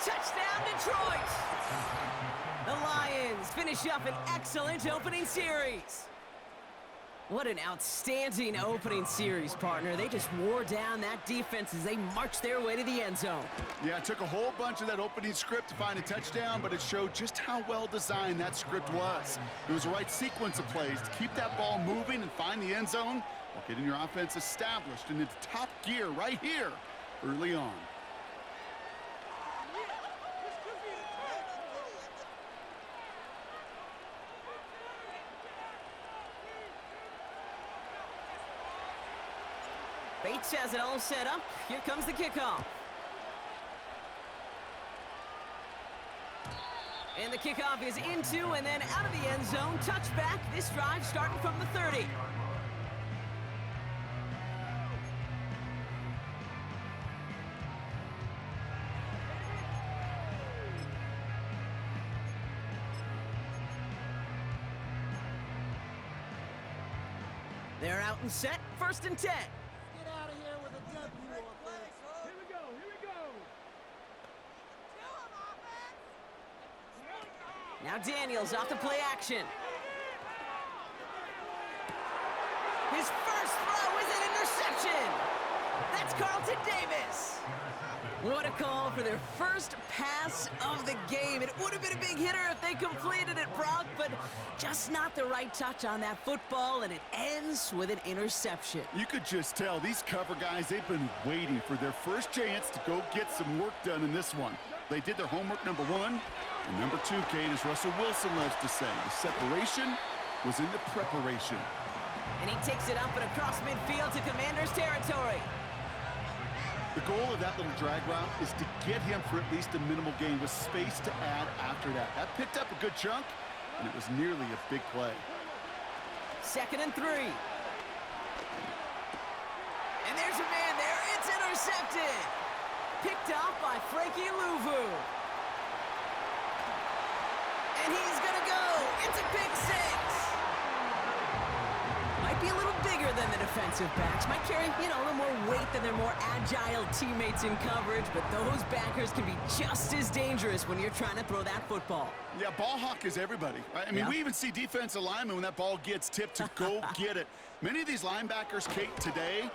Touchdown, Detroit! The Lions finish up an excellent opening series. What an outstanding opening series, partner. They just wore down that defense as they marched their way to the end zone. Yeah, it took a whole bunch of that opening script to find a touchdown, but it showed just how well designed that script was. It was the right sequence of plays to keep that ball moving and find the end zone while getting your offense established and into top gear right here early on. Bates has it all set up. Here comes the kickoff. And the kickoff is into and then out of the end zone. Touchback. This drive starting from the 30. They're out and set. 1st and 10. Now Daniels off the play action. His first throw is an interception. That's Carlton Davis. What a call for their first pass of the game. It would have been a big hitter if they completed it, Brock, but just not the right touch on that football, and it ends with an interception. You could just tell these cover guys, they've been waiting for their first chance to go get some work done in this one. They did their homework, number one. And number two, Kate, as Russell Wilson loves to say, the separation was in the preparation. And he takes it up and across midfield to Commander's territory. The goal of that little drag route is to get him for at least a minimal gain with space to add after that. That picked up a good chunk, and it was nearly a big play. 2nd and 3. And there's a man there. It's intercepted. Picked off by Frankie Louvu. And he's going to go. It's a pick 6. Might be a little bigger than the defensive backs. Might carry, a little more weight than their more agile teammates in coverage, but those backers can be just as dangerous when you're trying to throw that football. Yeah, ball hawk is everybody, right? I mean, we even see defensive linemen when that ball gets tipped to go get it. Many of these linebackers, Kate, today,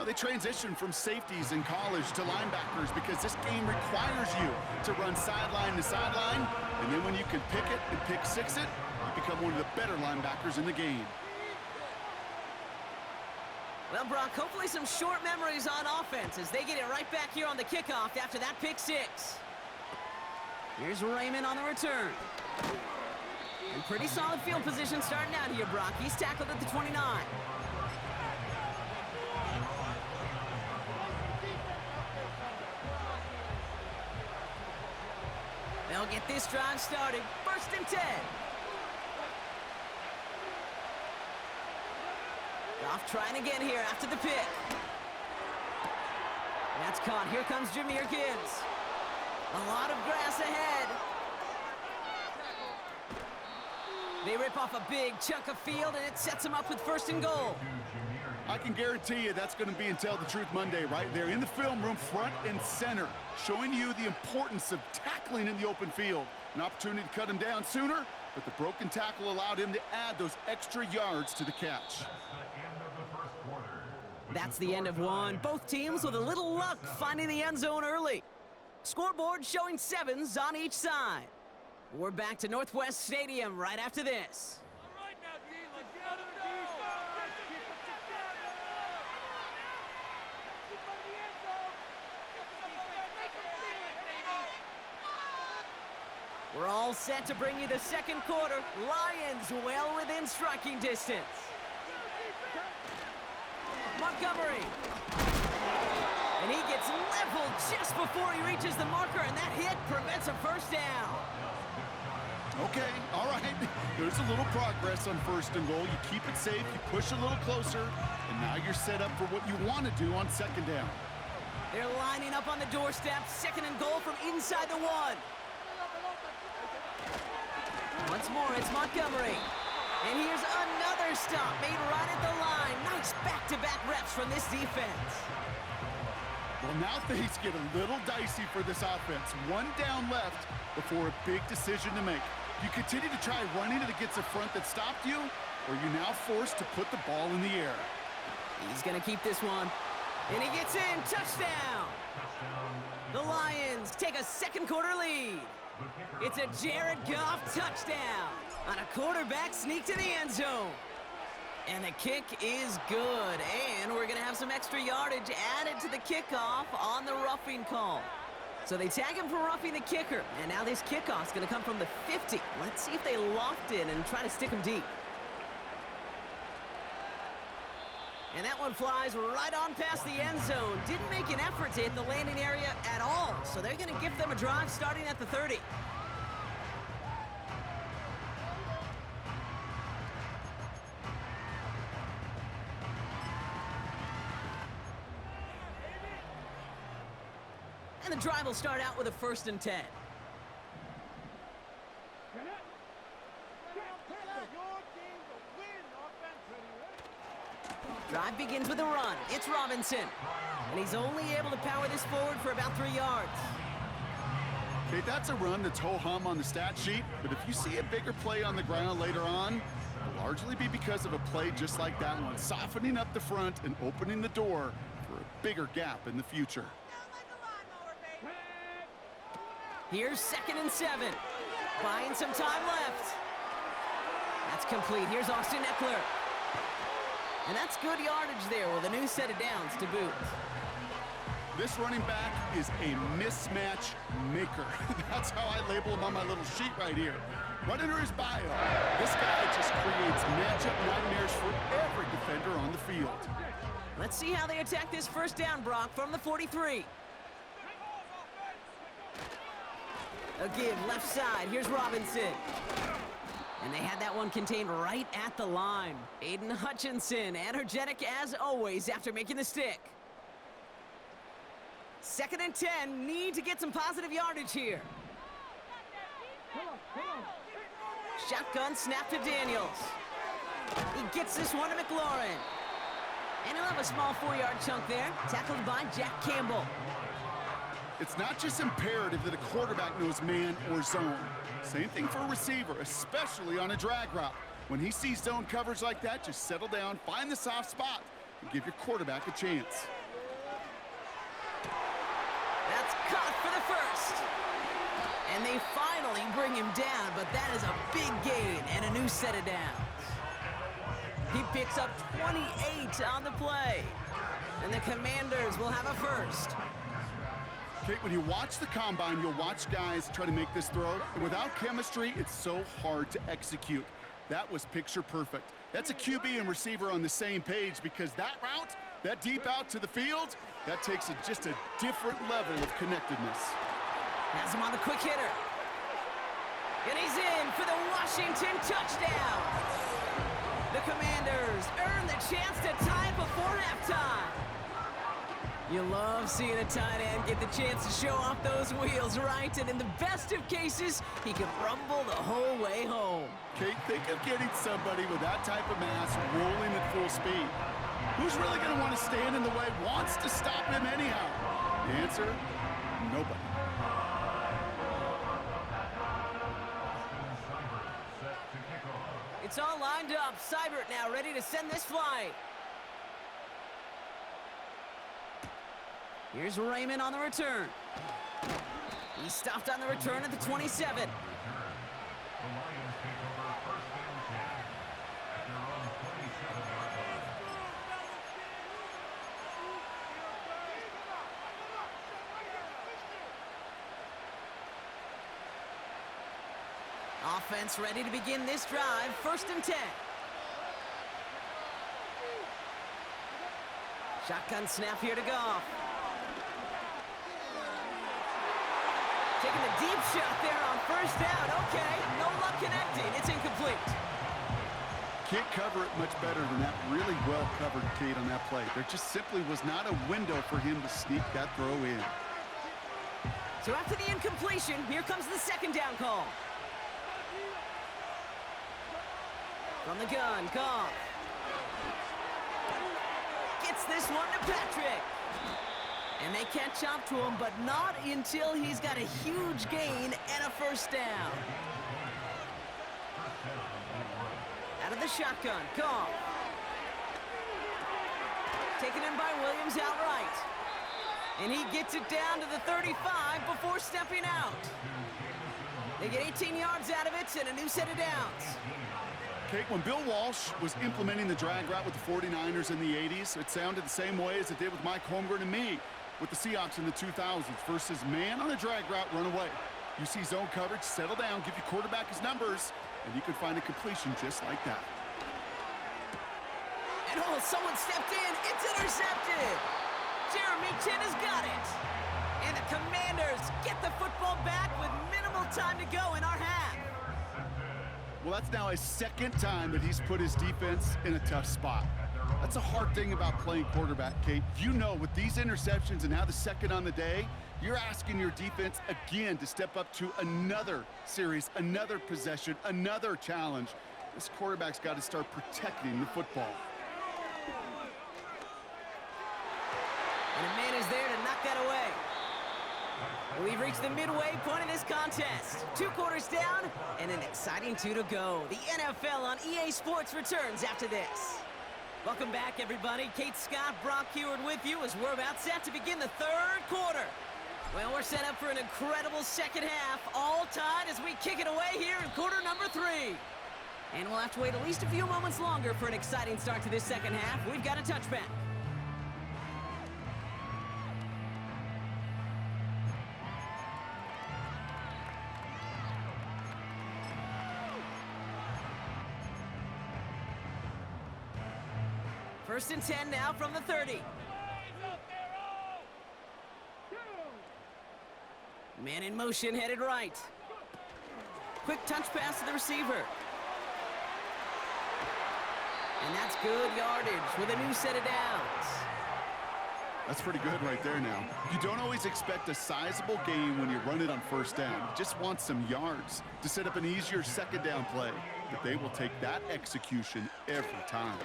they transition from safeties in college to linebackers because this game requires you to run sideline to sideline, and then when you can pick it and pick 6 it, you become one of the better linebackers in the game. Well, Brock, hopefully some short memories on offense as they get it right back here on the kickoff after that pick 6. Here's Raymond on the return. And pretty solid field position starting out here, Brock. He's tackled at the 29. They'll get this drive started. 1st and 10. Goff trying again here after the pick. That's caught. Here comes Jahmyr Gibbs. A lot of grass ahead. They rip off a big chunk of field, and it sets them up with 1st and goal. I can guarantee you that's going to be in Tell the Truth Monday right there in the film room, front and center, showing you the importance of tackling in the open field. An opportunity to cut him down sooner, but the broken tackle allowed him to add those extra yards to the catch. That's the end of one. Both teams with a little luck finding the end zone early. Scoreboard showing 7s on each side. We're back to Northwest Stadium right after this. We're all set to bring you the 2nd quarter. Lions well within striking distance. Montgomery. And he gets leveled just before he reaches the marker, and that hit prevents a 1st down. Okay, all right. There's a little progress on 1st and goal. You keep it safe, you push a little closer, and now you're set up for what you want to do on 2nd down. They're lining up on the doorstep. 2nd and goal from inside the 1. Once more, it's Montgomery. And here's another stop made right at the line. Nice back-to-back reps from this defense. Well, now things get a little dicey for this offense. One down left before a big decision to make. You continue to try running it against a front that stopped you, or you're now forced to put the ball in the air. He's going to keep this one. And he gets in. Touchdown! The Lions take a second quarter lead. It's a Jared Goff touchdown on a quarterback sneak to the end zone. And the kick is good. And we're going to have some extra yardage added to the kickoff on the roughing call. So they tag him for roughing the kicker. And now this kickoff's going to come from the 50. Let's see if they loft in and try to stick him deep. And that one flies right on past the end zone. Didn't make an effort to hit the landing area at all. So they're going to give them a drive starting at the 30. And the drive will start out with a 1st and 10. Drive begins with a run. It's Robinson. And he's only able to power this forward for about 3 yards. Okay, that's a run that's ho-hum on the stat sheet, but if you see a bigger play on the ground later on, it'll largely be because of a play just like that one, softening up the front and opening the door for a bigger gap in the future. Here's 2nd and 7. Buying some time left. That's complete. Here's Austin Eckler. And that's good yardage there with a new set of downs to boot. This running back is a mismatch maker. That's how I label him on my little sheet right here. Right under his bio, this guy just creates matchup nightmares for every defender on the field. Let's see how they attack this 1st down, Brock, from the 43. A give left side. Here's Robinson. And they had that one contained right at the line. Aiden Hutchinson, energetic as always after making the stick. 2nd and 10, need to get some positive yardage here. Shotgun snap to Daniels. He gets this one to McLaurin. And he'll have a small 4-yard chunk there, tackled by Jack Campbell. It's not just imperative that a quarterback knows man or zone. Same thing for a receiver, especially on a drag route. When he sees zone coverage like that, just settle down, find the soft spot, and give your quarterback a chance. That's caught for the 1st. And they finally bring him down, but that is a big gain and a new set of downs. He picks up 28 on the play. And the Commanders will have a 1st. Kate, when you watch the combine, you'll watch guys try to make this throw. And without chemistry, it's so hard to execute. That was picture perfect. That's a QB and receiver on the same page because that route, that deep out to the field, that takes just a different level of connectedness. Has him on the quick hitter. And he's in for the Washington touchdown. The Commanders earn the chance to tie it before halftime. You love seeing a tight end get the chance to show off those wheels, right? And in the best of cases, he can rumble the whole way home. Kate, think of getting somebody with that type of mass rolling at full speed. Who's really going to want to stand in the way, wants to stop him anyhow? The answer, nobody. It's all lined up. Seibert now ready to send this flight. Here's Raymond on the return. He stopped on the return at the 27. Offense ready to begin this drive. 1st and 10. Shotgun snap here to Goff. Taking a deep shot there on 1st down. Okay, no luck connecting. It's incomplete. Can't cover it much better than that really well-covered Kate on that play. There just simply was not a window for him to sneak that throw in. So after the incompletion, here comes the 2nd down call. From the gun, Goff. Gets this one to Patrick. And they catch up to him, but not until he's got a huge gain and a first down. Out of the shotgun, Goff. Taken in by Williams outright. And he gets it down to the 35 before stepping out. They get 18 yards out of it and a new set of downs. Kate, when Bill Walsh was implementing the drag route with the 49ers in the 80s, it sounded the same way as it did with Mike Holmgren and me with the Seahawks in the 2000s. Versus man on a drag route, run away. You see zone coverage, settle down, give your quarterback his numbers, and you can find a completion just like that. And oh, someone stepped in. It's intercepted. Jeremy Chin has got it. And the Commanders get the football back with minimal time to go in our half. Well, that's now his second time that he's put his defense in a tough spot. That's a hard thing about playing quarterback, Kate. You know, with these interceptions and now the second on the day, you're asking your defense again to step up to another series, another possession, another challenge. This quarterback's got to start protecting the football. And a man is there to knock that away. We've reached the midway point of this contest. 2 quarters down and an exciting 2 to go. The NFL on EA Sports returns after this. Welcome back, everybody. Kate Scott, Brock Heward with you as we're about set to begin the 3rd quarter. Well, we're set up for an incredible second half, all tied as we kick it away here in quarter number 3. And we'll have to wait at least a few moments longer for an exciting start to this second half. We've got a touchback. First and 10 now from the 30. Man in motion, headed right. Quick touch pass to the receiver. And that's good yardage with a new set of downs. That's pretty good right there now. You don't always expect a sizable gain when you run it on first down. You just want some yards to set up an easier second down play. But they will take that execution every time.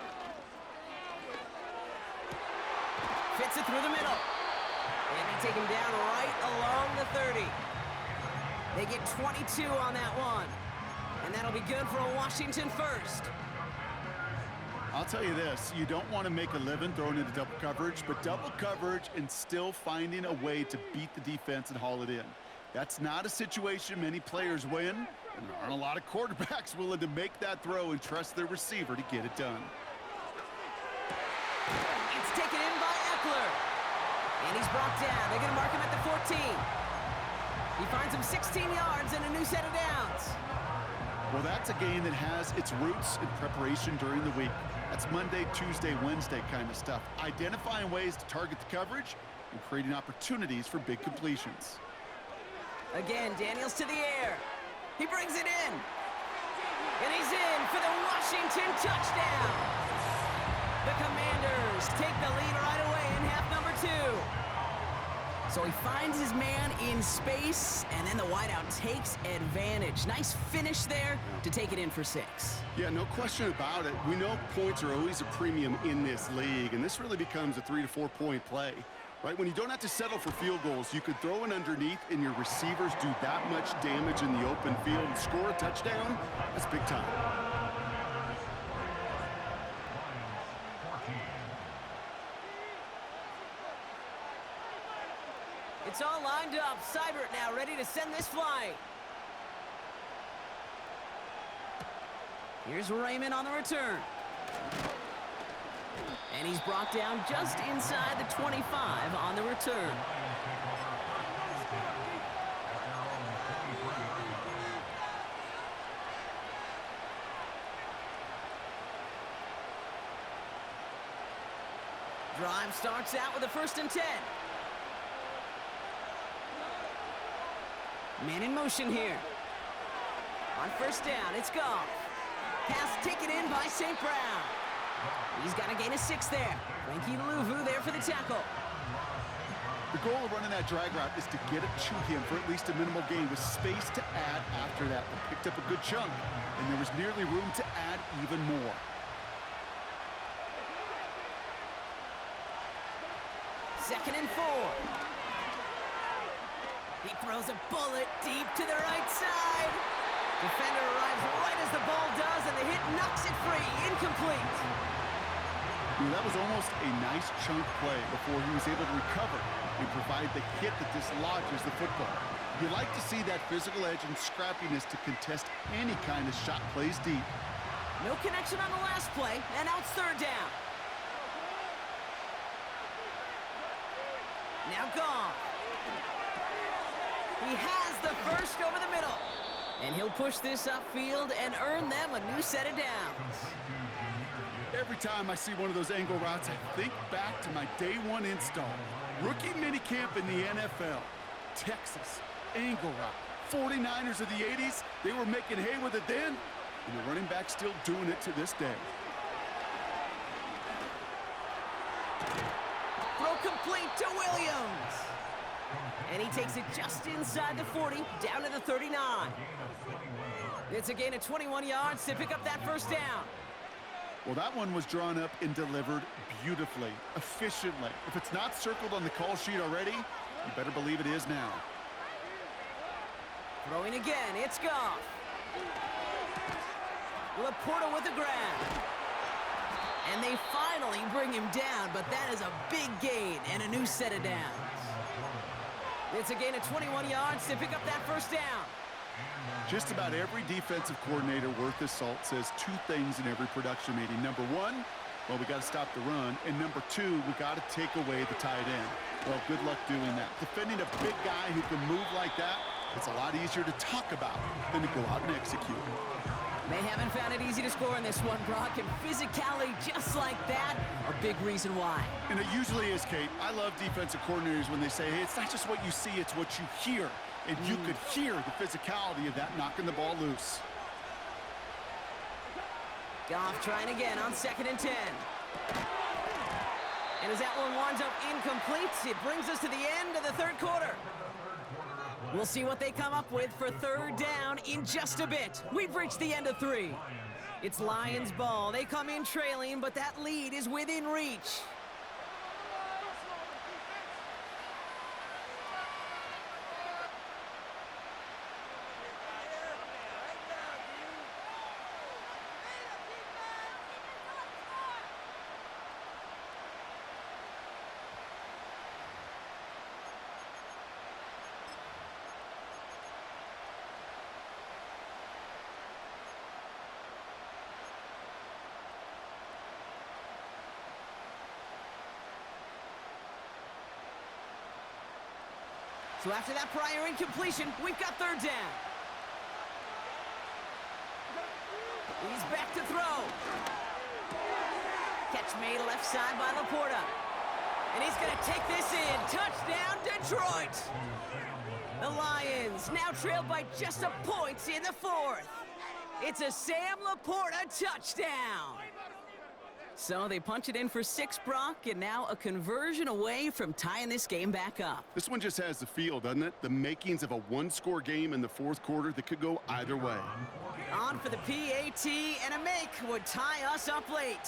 Fits it through the middle. And they take him down right along the 30. They get 22 on that one. And that'll be good for a Washington first. I'll tell you this, you don't want to make a living throwing into double coverage, but double coverage and still finding a way to beat the defense and haul it in. That's not a situation many players win, and there aren't a lot of quarterbacks willing to make that throw and trust their receiver to get it done. It's taken in by Eckler. And he's brought down. They're going to mark him at the 14. He finds him 16 yards and a new set of downs. Well, that's a game that has its roots in preparation during the week. That's Monday, Tuesday, Wednesday kind of stuff. Identifying ways to target the coverage and creating opportunities for big completions. Again, Daniels to the air. He brings it in. And he's in for the Washington touchdown. The Commanders take the lead right away in half number 2. So he finds his man in space, and then the wideout takes advantage. Nice finish there to take it in for 6. Yeah, no question about it. We know points are always a premium in this league, and this really becomes a 3 to 4 point play. Right, when you don't have to settle for field goals, you could throw it underneath and your receivers do that much damage in the open field and score a touchdown. That's big time. It's all lined up. Seibert now ready to send this flight. Here's Raymond on the return. And he's brought down just inside the 25 on the return. Drive starts out with a 1st and 10. Man in motion here. On 1st down, it's Goff. Pass taken in by St. Brown. He's got a gain of 6 there. Frankie Louvu there for the tackle. The goal of running that drag route is to get it to him for at least a minimal gain with space to add after that. They picked up a good chunk, and there was nearly room to add even more. 2nd and 4. He throws a bullet deep to the right side. Defender arrives right as the ball does, and the hit knocks it free. Incomplete. That was almost a nice chunk play before he was able to recover and provide the hit that dislodges the football. You like to see that physical edge and scrappiness to contest any kind of shot plays deep. No connection on the last play, and now it's 3rd down. Now gone. He has the first over the middle. And he'll push this upfield and earn them a new set of downs. Every time I see one of those angle routes, I think back to my day 1 install. Rookie minicamp in the NFL. Texas, angle route. 49ers of the 80s, they were making hay with it then, and the running back still doing it to this day. Throw complete to Williams. And he takes it just inside the 40, down to the 39. It's a gain of 21 yards to pick up that first down. Well, that one was drawn up and delivered beautifully, efficiently. If it's not circled on the call sheet already, you better believe it is now. Throwing again, it's Goff. Laporta with the grab. And they finally bring him down, but that is a big gain and a new set of downs. It's a gain of 21 yards to pick up that first down. Just about every defensive coordinator worth his salt says 2 things in every production meeting. Number 1, well, we got to stop the run. And number 2, we got to take away the tight end. Well, good luck doing that. Defending a big guy who can move like that, it's a lot easier to talk about than to go out and execute. They haven't found it easy to score in this one, Brock, and physicality just like that, a big reason why. And it usually is, Kate. I love defensive coordinators when they say, hey, it's not just what you see, it's what you hear. And you could hear the physicality of that knocking the ball loose. Goff trying again on 2nd and 10. And as that one winds up incomplete, it brings us to the end of the 3rd quarter. We'll see what they come up with for 3rd down in just a bit. We've reached the end of 3. It's Lions ball. They come in trailing, but that lead is within reach. So after that prior incompletion, we've got 3rd down. He's back to throw. Catch made left side by Laporta. And he's going to take this in. Touchdown, Detroit. The Lions now trailed by just a point in the 4th. It's a Sam Laporta touchdown. So they punch it in for 6, Brock, and now a conversion away from tying this game back up. This one just has the feel, doesn't it? The makings of a 1-score game in the 4th quarter that could go either way. On for the PAT, and a make would tie us up late.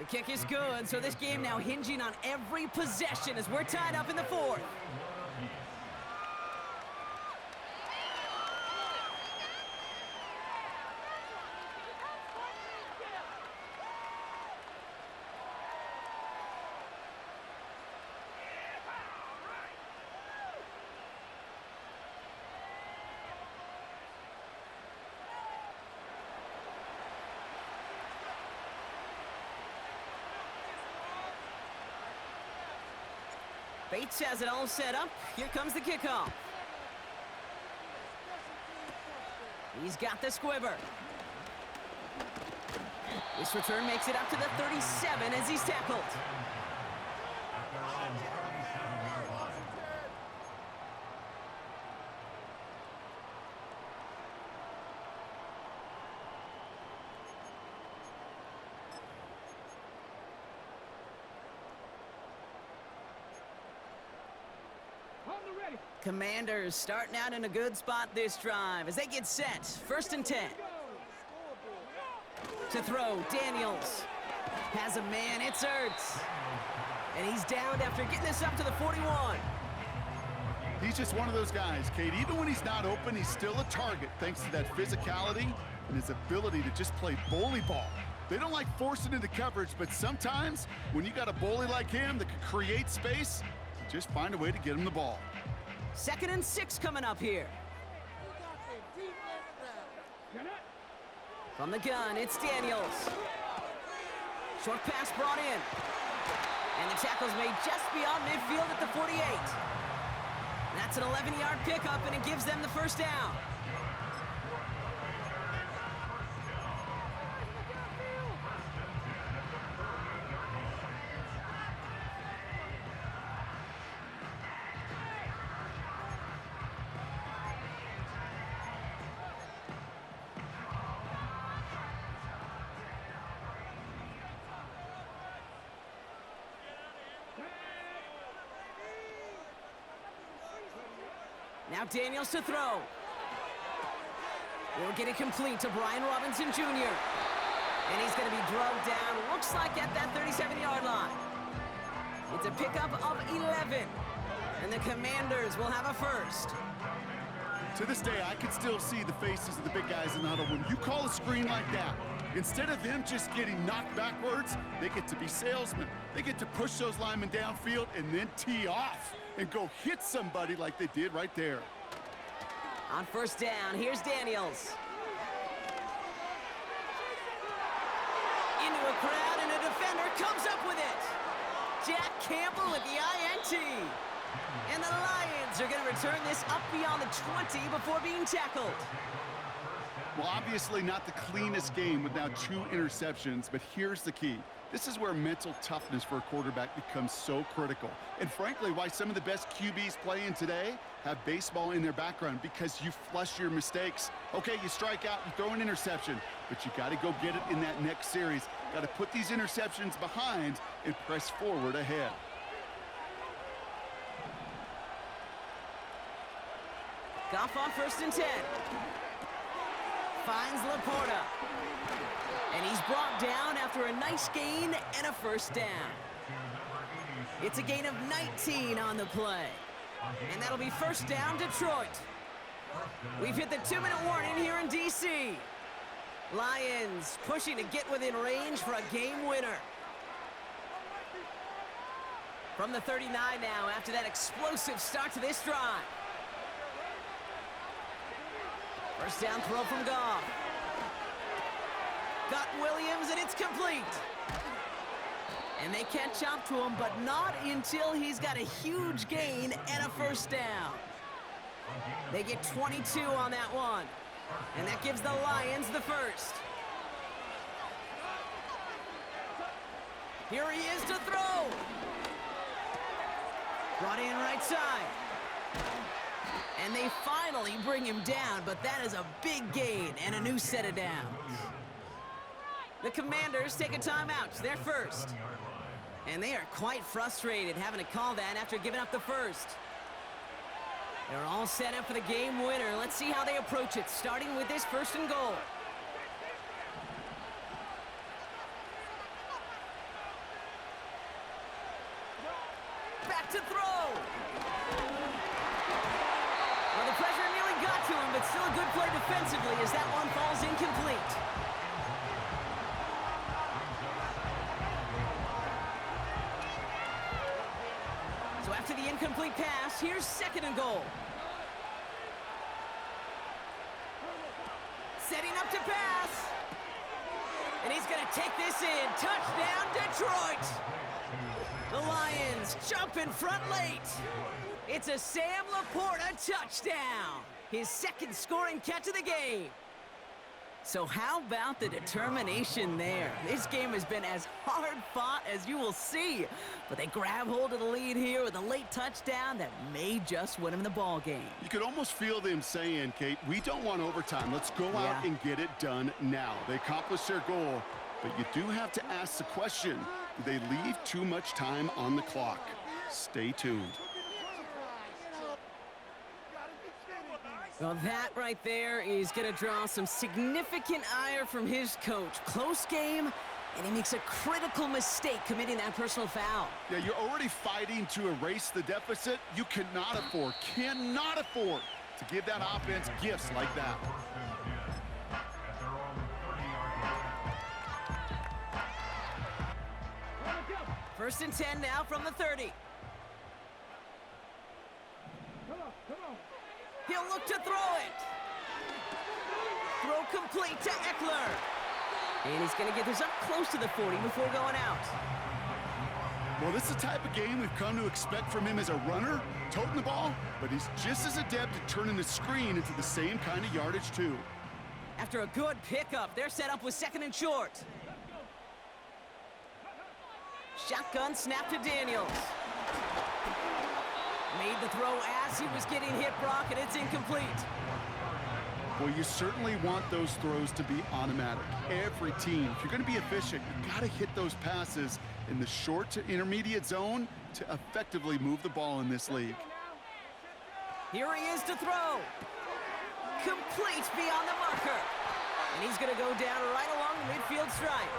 The kick is good, so this game now hinging on every possession as we're tied up in the 4th. Bates has it all set up. Here comes the kickoff. He's got the squibber. This return makes it up to the 37 as he's tackled. Commanders starting out in a good spot this drive as they get set. 1st and 10. To throw, Daniels. Has a man, it's Ertz. And he's downed after getting this up to the 41. He's just one of those guys, Kate. Even when he's not open, he's still a target thanks to that physicality and his ability to just play bully ball. They don't like forcing into coverage, but sometimes when you got a bully like him that can create space, you just find a way to get him the ball. 2nd and 6 coming up here. From the gun, it's Daniels. Short pass brought in. And the tackle's made just beyond midfield at the 48. That's an 11-yard pickup, and it gives them the first down. Now Daniels to throw. We'll get it complete to Brian Robinson Jr. And he's going to be drugged down, looks like at that 37-yard line. It's a pickup of 11. And the Commanders will have a first. To this day, I can still see the faces of the big guys in the huddle. When you call a screen like that, instead of them just getting knocked backwards, they get to be salesmen. They get to push those linemen downfield and then tee off and go hit somebody like they did right there. On first down, here's Daniels. Into a crowd, and a defender comes up with it. Jack Campbell with the INT. And the Lions are going to return this up beyond the 20 before being tackled. Well, obviously not the cleanest game with now 2 interceptions, but here's the key. This is where mental toughness for a quarterback becomes so critical. And frankly, why some of the best QBs playing today have baseball in their background, because you flush your mistakes. Okay, you strike out, you throw an interception, but you got to go get it in that next series. Got to put these interceptions behind and press forward ahead. Goff on 1st and 10. Finds Laporta. And he's brought down after a nice gain and a first down. It's a gain of 19 on the play. And that'll be first down, Detroit. We've hit the 2-minute warning here in D.C. Lions pushing to get within range for a game winner. From the 39 now after that explosive start to this drive. First down throw from Goff. Got Williams, and it's complete. And they catch up to him, but not until he's got a huge gain and a first down. They get 22 on that one. And that gives the Lions the first. Here he is to throw. Brought in right side. And they finally bring him down, but that is a big gain and a new set of downs. The Commanders take a timeout. They're first. And they are quite frustrated having to call that after giving up the first. They're all set up for the game winner. Let's see how they approach it, starting with this 1st and goal. Back to throw. Well, the pressure nearly got to him, but still a good play defensively as that one falls incomplete. So after the incomplete pass, here's 2nd and goal. Setting up to pass. And he's going to take this in. Touchdown, Detroit. The Lions jump in front late. It's a Sam Laporta touchdown. His 2nd scoring catch of the game. So how about the determination there? This game has been as hard fought as you will see. But they grab hold of the lead here with a late touchdown that may just win them the ball game. You could almost feel them saying, Kate, we don't want overtime. Let's go out and get it done now. They accomplished their goal, but you do have to ask the question, do they leave too much time on the clock? Stay tuned. Well, that right there is going to draw some significant ire from his coach. Close game, and he makes a critical mistake committing that personal foul. Yeah, you're already fighting to erase the deficit. You cannot afford to give that offense gifts like that. First and 10 now from the 30. He'll look to throw it. Throw complete to Eckler. And he's going to get this up close to the 40 before going out. Well, this is the type of game we've come to expect from him as a runner, toting the ball, but he's just as adept at turning the screen into the same kind of yardage, too. After a good pickup, they're set up with second and short. Shotgun snap to Daniels. Made the throw as he was getting hit, Brock, and it's incomplete. Well, you certainly want those throws to be automatic. Every team, if you're going to be efficient, you got to hit those passes in the short to intermediate zone to effectively move the ball in this league. Here he is to throw. Complete beyond the marker. And he's going to go down right along the midfield stripe.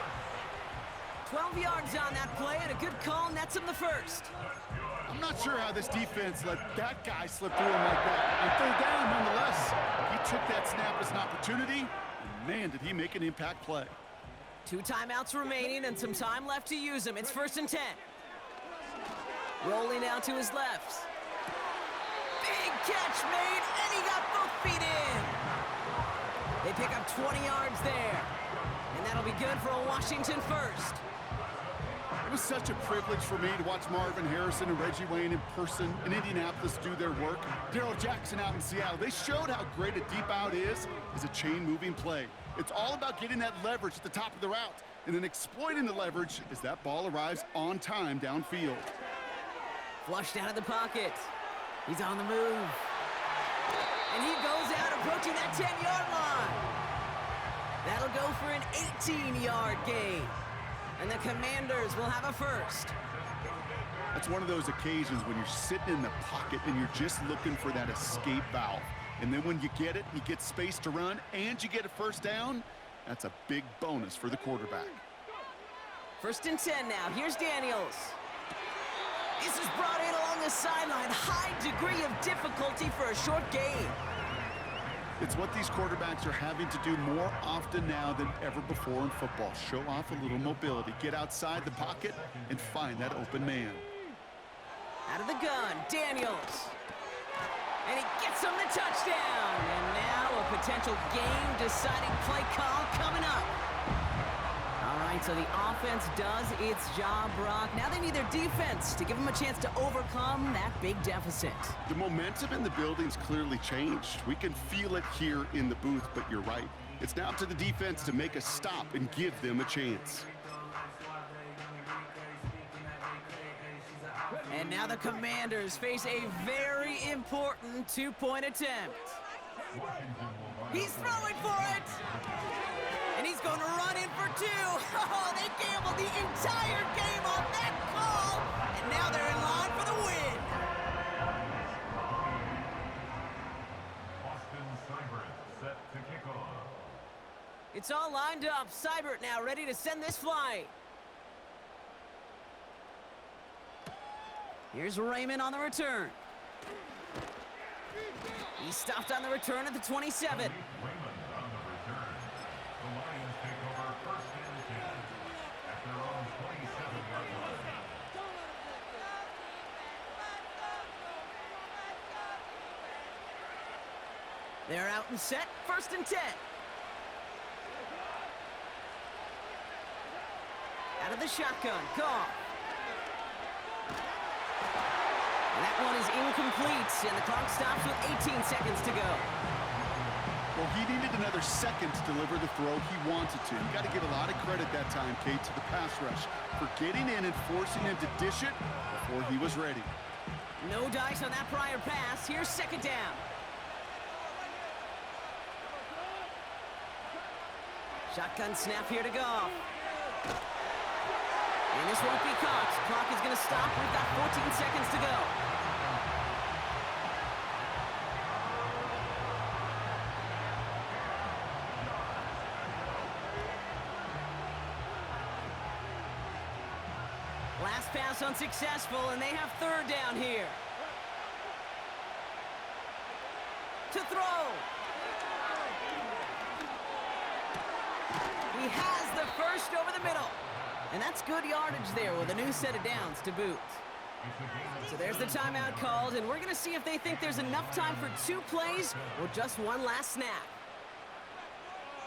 12 yards on that play, and a good call nets him the first. I'm not sure how this defense let that guy slip through him like that. On third down, nonetheless, he took that snap as an opportunity, and man, did he make an impact play. 2 timeouts remaining and some time left to use them. It's first and 10. Rolling out to his left. Big catch made, and he got both feet in. They pick up 20 yards there, and that'll be good for a Washington first. It was such a privilege for me to watch Marvin Harrison and Reggie Wayne in person in Indianapolis do their work. Darrell Jackson out in Seattle. They showed how great a deep out is as a chain-moving play. It's all about getting that leverage at the top of the route and then exploiting the leverage as that ball arrives on time downfield. Flushed out of the pocket. He's on the move. And he goes out approaching that 10-yard line. That'll go for an 18-yard gain. And the Commanders will have a first. That's one of those occasions when you're sitting in the pocket and you're just looking for that escape valve. And then when you get it, you get space to run, and you get a first down, that's a big bonus for the quarterback. First and 10 now. Here's Daniels. This is brought in along the sideline. High degree of difficulty for a short gain. It's what these quarterbacks are having to do more often now than ever before in football. Show off a little mobility, get outside the pocket, and find that open man. Out of the gun, Daniels. And he gets him the touchdown. And now a potential game-deciding play call coming up. All right, so the offense does its job, Brock. Now they need their defense to give them a chance to overcome that big deficit. The momentum in the building's clearly changed. We can feel it here in the booth, but you're right. It's now up to the defense to make a stop and give them a chance. And now the Commanders face a very important 2-point attempt. He's throwing for it. And he's going to run in for 2. Oh, they gambled the entire game on that call. And now they're in line for the win. It's all lined up. Seibert now ready to send this flight. Here's Raymond on the return. He's stopped on the return at the 27. They're out and set. First and 10. Out of the shotgun. Goff. And that one is incomplete, and the clock stops with 18 seconds to go. Well, he needed another second to deliver the throw he wanted to. You got to give a lot of credit that time, Kate, to the pass rush for getting in and forcing him to dish it before he was ready. No dice on that prior pass. Here's second down. Shotgun snap here to Goff. And this won't be caught. Clock is going to stop. We've got 14 seconds to go. Last pass unsuccessful, and they have third down here. To throw. He has the first over the middle. And that's good yardage there with a new set of downs to boot. So there's the timeout called, and we're going to see if they think there's enough time for 2 plays or just one last snap.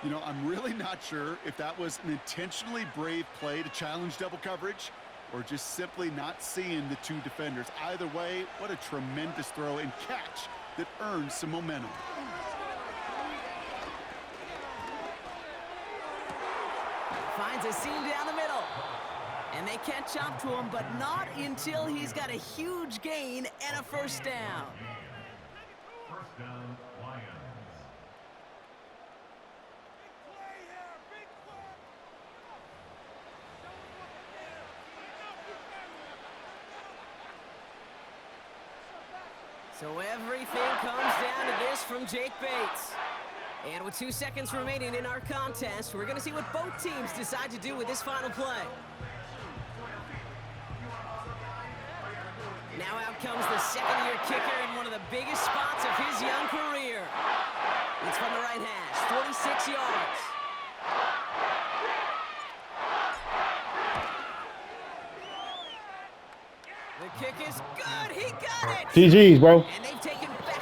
You know, I'm really not sure if that was an intentionally brave play to challenge double coverage or just simply not seeing the 2 defenders. Either way, what a tremendous throw and catch that earns some momentum. Finds a seam down the middle. And they catch up to him, but not until he's got a huge gain and a first down. First down, Lions. So everything comes down to this from Jake Bates. And with 2 seconds remaining in our contest, we're going to see what both teams decide to do with this final play. Now out comes the second-year kicker in one of the biggest spots of his young career. It's from the right hash, 46 yards. The kick is good. He got it. GG's, bro. And they